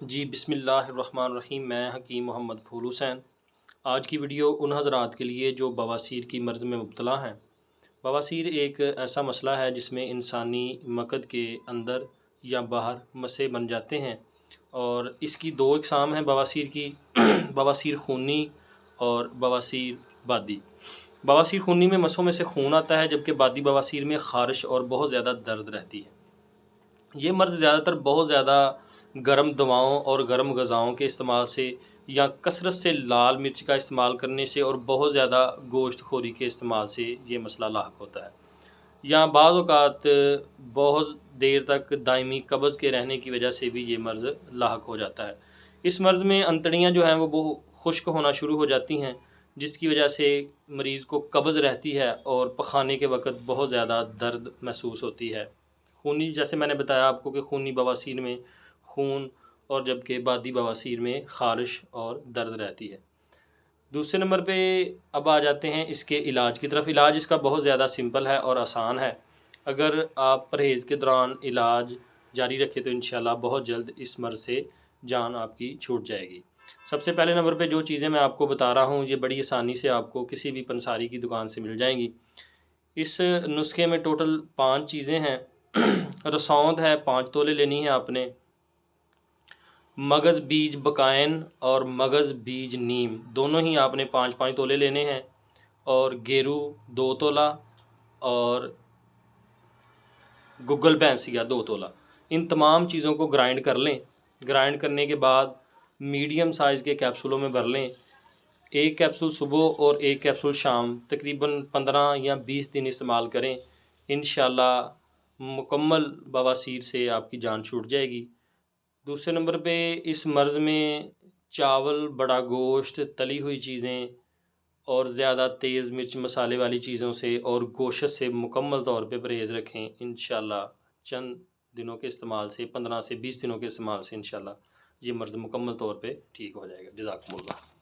جی بسم اللہ الرحمن الرحیم۔ میں حکیم محمد پھول حسین۔ آج کی ویڈیو ان حضرات کے لیے جو بواسیر کی مرض میں مبتلا ہیں۔ بواسیر ایک ایسا مسئلہ ہے جس میں انسانی مقد کے اندر یا باہر مسے بن جاتے ہیں، اور اس کی دو اقسام ہیں بواسیر کی، بواسیر خونی اور بواسیر بادی۔ بواسیر خونی میں مسوں میں سے خون آتا ہے، جبکہ بادی بواسیر میں خارش اور بہت زیادہ درد رہتی ہے۔ یہ مرض زیادہ تر بہت زیادہ گرم دواؤں اور گرم غذاؤں کے استعمال سے، یا کثرت سے لال مرچ کا استعمال کرنے سے، اور بہت زیادہ گوشت خوری کے استعمال سے یہ مسئلہ لاحق ہوتا ہے، یا بعض اوقات بہت دیر تک دائمی قبض کے رہنے کی وجہ سے بھی یہ مرض لاحق ہو جاتا ہے۔ اس مرض میں انتڑیاں جو ہیں وہ خشک ہونا شروع ہو جاتی ہیں، جس کی وجہ سے مریض کو قبض رہتی ہے اور پخانے کے وقت بہت زیادہ درد محسوس ہوتی ہے۔ خونی، جیسے میں نے بتایا آپ کو کہ خونی بواسیر میں خون، اور جبکہ بادی بواسیر میں خارش اور درد رہتی ہے۔ دوسرے نمبر پہ اب آ جاتے ہیں اس کے علاج کی طرف۔ علاج اس کا بہت زیادہ سمپل ہے اور آسان ہے۔ اگر آپ پرہیز کے دوران علاج جاری رکھیں تو انشاءاللہ بہت جلد اس مرض سے جان آپ کی چھوٹ جائے گی۔ سب سے پہلے نمبر پہ جو چیزیں میں آپ کو بتا رہا ہوں، یہ بڑی آسانی سے آپ کو کسی بھی پنساری کی دکان سے مل جائیں گی۔ اس نسخے میں ٹوٹل 5 چیزیں ہیں۔ رسوند ہے 5 تولے لینی ہے آپ نے۔ مغز بیج بکائن اور مغز بیج نیم دونوں ہی آپ نے 5 تولے لینے ہیں، اور گیرو 2 تولہ، اور گگل بھینسیا 2 تولہ۔ ان تمام چیزوں کو گرائنڈ کر لیں۔ گرائنڈ کرنے کے بعد میڈیم سائز کے کیپسولوں میں بھر لیں۔ 1 کیپسول صبح اور 1 کیپسول شام، تقریباً 15 یا 20 دن استعمال کریں۔ انشاءاللہ مکمل بواسیر سے آپ کی جان چھوٹ جائے گی۔ دوسرے نمبر پہ اس مرض میں چاول، بڑا گوشت، تلی ہوئی چیزیں اور زیادہ تیز مرچ مسالے والی چیزوں سے اور گوشت سے مکمل طور پہ پرہیز رکھیں۔ انشاءاللہ چند دنوں کے استعمال سے، 15 سے 20 دنوں کے استعمال سے انشاءاللہ یہ مرض مکمل طور پہ ٹھیک ہو جائے گا۔ جزاکم اللہ۔